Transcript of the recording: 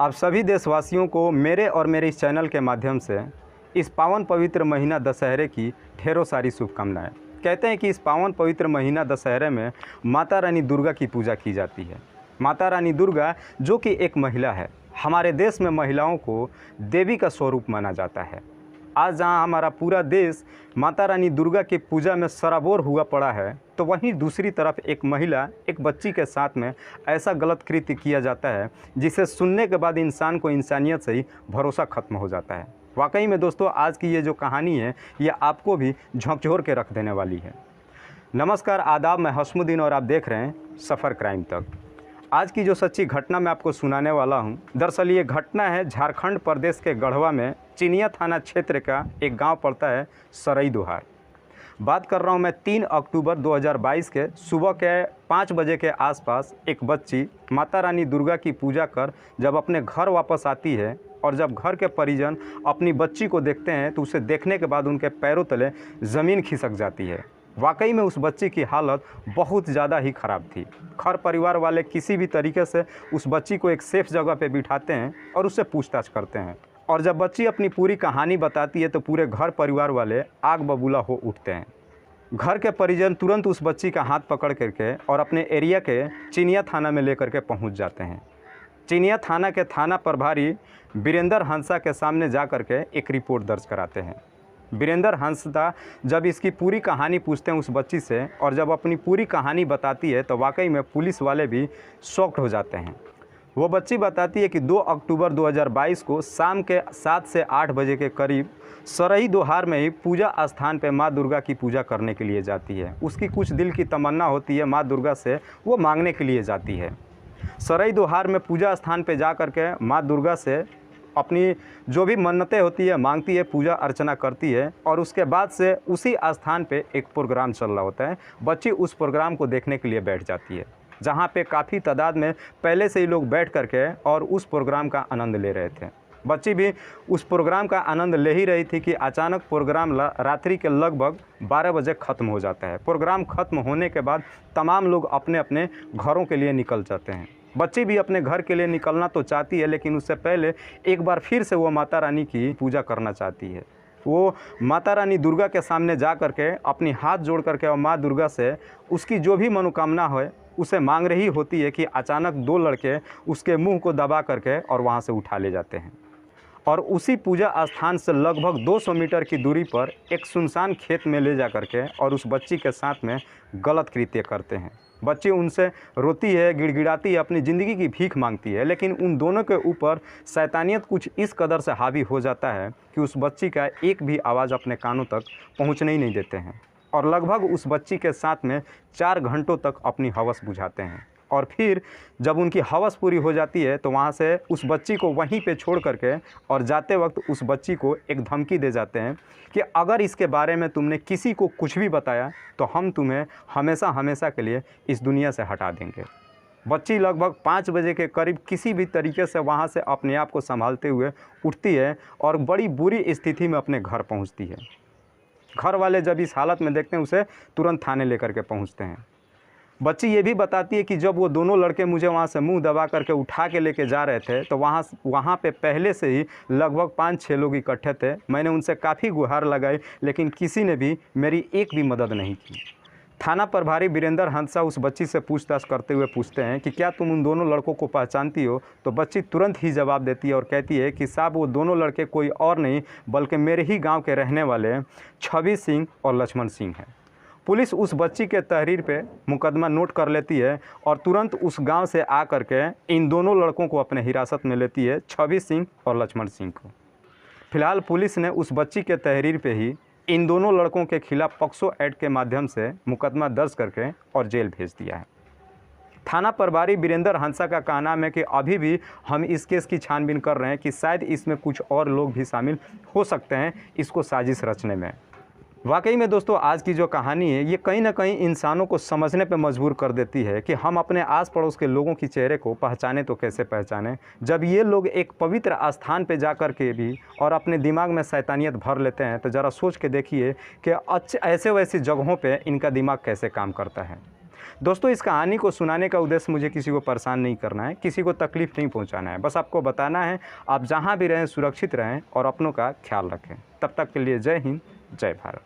आप सभी देशवासियों को मेरे और मेरे इस चैनल के माध्यम से इस पावन पवित्र महीना दशहरे की ढेरों सारी शुभकामनाएं। कहते हैं कि इस पावन पवित्र महीना दशहरे में माता रानी दुर्गा की पूजा की जाती है। माता रानी दुर्गा जो कि एक महिला है, हमारे देश में महिलाओं को देवी का स्वरूप माना जाता है। आज जहां हमारा पूरा देश माता रानी दुर्गा की पूजा में सराबोर हुआ पड़ा है, तो वहीं दूसरी तरफ एक महिला, एक बच्ची के साथ में ऐसा गलत कृत्य किया जाता है जिसे सुनने के बाद इंसान को इंसानियत से ही भरोसा खत्म हो जाता है। वाकई में दोस्तों, आज की ये जो कहानी है ये आपको भी झकझोर के रख देने वाली है। नमस्कार, आदाब, मैं हसमुद्दीन और आप देख रहे हैं सफ़र क्राइम तक। आज की जो सच्ची घटना मैं आपको सुनाने वाला हूं, दरअसल ये घटना है झारखंड प्रदेश के गढ़वा में चिनिया थाना क्षेत्र का एक गांव पड़ता है सरई दोहार। बात कर रहा हूं मैं 3 अक्टूबर 2022 के सुबह के 5 बजे के आसपास एक बच्ची माता रानी दुर्गा की पूजा कर जब अपने घर वापस आती है और जब घर के परिजन अपनी बच्ची को देखते हैं तो उसे देखने के बाद उनके पैरों तले ज़मीन खिसक जाती है। वाकई में उस बच्ची की हालत बहुत ज़्यादा ही ख़राब थी। घर परिवार वाले किसी भी तरीके से उस बच्ची को एक सेफ जगह पे बिठाते हैं और उससे पूछताछ करते हैं, और जब बच्ची अपनी पूरी कहानी बताती है तो पूरे घर परिवार वाले आग बबूला हो उठते हैं। घर के परिजन तुरंत उस बच्ची का हाथ पकड़ करके और अपने एरिया के चिनिया थाना में लेकर के पहुँच जाते हैं। चिनिया थाना के थाना प्रभारी वीरेंद्र हंसा के सामने जा कर के एक रिपोर्ट दर्ज कराते हैं। वीरेंद्र हंसदा जब इसकी पूरी कहानी पूछते हैं उस बच्ची से और जब अपनी पूरी कहानी बताती है तो वाकई में पुलिस वाले भी शॉक्ड हो जाते हैं। वो बच्ची बताती है कि 2 अक्टूबर 2022 को शाम के 7 से 8 बजे के करीब सरई दोहार में ही पूजा स्थान पे माँ दुर्गा की पूजा करने के लिए जाती है। उसकी कुछ दिल की तमन्ना होती है माँ दुर्गा से, वो मांगने के लिए जाती है। सरई दोहार में पूजा स्थान पे जा कर के माँ दुर्गा से अपनी जो भी मन्नतें होती है मांगती है, पूजा अर्चना करती है, और उसके बाद से उसी स्थान पे एक प्रोग्राम चल रहा होता है। बच्ची उस प्रोग्राम को देखने के लिए बैठ जाती है, जहाँ पे काफ़ी तादाद में पहले से ही लोग बैठ करके और उस प्रोग्राम का आनंद ले रहे थे। बच्ची भी उस प्रोग्राम का आनंद ले ही रही थी कि अचानक प्रोग्राम रात्रि के लगभग 12 बजे ख़त्म हो जाता है। प्रोग्राम ख़त्म होने के बाद तमाम लोग अपने अपने घरों के लिए निकल जाते हैं। बच्ची भी अपने घर के लिए निकलना तो चाहती है, लेकिन उससे पहले एक बार फिर से वो माता रानी की पूजा करना चाहती है। वो माता रानी दुर्गा के सामने जा कर के अपनी हाथ जोड़ करके और माँ दुर्गा से उसकी जो भी मनोकामना है उसे मांग रही होती है कि अचानक 2 लड़के उसके मुंह को दबा करके और वहाँ से उठा ले जाते हैं, और उसी पूजा स्थान से लगभग 200 मीटर की दूरी पर एक सुनसान खेत में ले जा करके और उस बच्ची के साथ में गलत कृत्य करते हैं। बच्ची उनसे रोती है, गिड़गिड़ाती है, अपनी ज़िंदगी की भीख मांगती है, लेकिन उन दोनों के ऊपर शैतानियत कुछ इस कदर से हावी हो जाता है कि उस बच्ची का एक भी आवाज़ अपने कानों तक पहुंचने ही नहीं देते हैं, और लगभग उस बच्ची के साथ में 4 घंटों तक अपनी हवस बुझाते हैं। और फिर जब उनकी हवस पूरी हो जाती है तो वहाँ से उस बच्ची को वहीं पे छोड़ करके और जाते वक्त उस बच्ची को एक धमकी दे जाते हैं कि अगर इसके बारे में तुमने किसी को कुछ भी बताया तो हम तुम्हें हमेशा हमेशा के लिए इस दुनिया से हटा देंगे। बच्ची लगभग 5 बजे के करीब किसी भी तरीके से वहाँ से अपने आप को संभालते हुए उठती है और बड़ी बुरी स्थिति में अपने घर पहुँचती है। घर वाले जब इस हालत में देखते हैं उसे तुरंत थाने लेकर के पहुँचते हैं। बच्ची ये भी बताती है कि जब वो दोनों लड़के मुझे वहाँ से मुंह दबा करके उठा के लेके जा रहे थे तो वहाँ पे पहले से ही लगभग 5-6 लोग इकट्ठे थे। मैंने उनसे काफ़ी गुहार लगाई, लेकिन किसी ने भी मेरी एक भी मदद नहीं की। थाना प्रभारी वीरेंद्र हंसा उस बच्ची से पूछताछ करते हुए पूछते हैं कि क्या तुम उन दोनों लड़कों को पहचानती हो? तो बच्ची तुरंत ही जवाब देती है और कहती है कि साहब, वो दोनों लड़के कोई और नहीं बल्कि मेरे ही गाँव के रहने वाले छवि सिंह और लक्ष्मण सिंह हैं। पुलिस उस बच्ची के तहरीर पे मुकदमा नोट कर लेती है और तुरंत उस गांव से आ कर के इन दोनों लड़कों को अपने हिरासत में लेती है, छवि सिंह और लक्ष्मण सिंह को। फिलहाल पुलिस ने उस बच्ची के तहरीर पे ही इन दोनों लड़कों के खिलाफ पॉक्सो एक्ट के माध्यम से मुकदमा दर्ज करके और जेल भेज दिया है। थाना प्रभारी वीरेंद्र हंसा का कहना है कि अभी भी हम इस केस की छानबीन कर रहे हैं कि शायद इसमें कुछ और लोग भी शामिल हो सकते हैं इसको साजिश रचने में। वाकई में दोस्तों, आज की जो कहानी है ये कहीं ना कहीं इंसानों को समझने पर मजबूर कर देती है कि हम अपने आस पड़ोस के लोगों की चेहरे को पहचाने तो कैसे पहचाने, जब ये लोग एक पवित्र स्थान पे जा कर के भी और अपने दिमाग में शैतानियत भर लेते हैं। तो ज़रा सोच के देखिए कि ऐसे वैसी जगहों पे इनका दिमाग कैसे काम करता है। दोस्तों, इस कहानी को सुनाने का उद्देश्य मुझे किसी को परेशान नहीं करना है, किसी को तकलीफ़ नहीं पहुंचाना है। बस आपको बताना है आप जहां भी रहें सुरक्षित रहें और अपनों का ख्याल रखें। तब तक के लिए जय हिंद, जय भारत।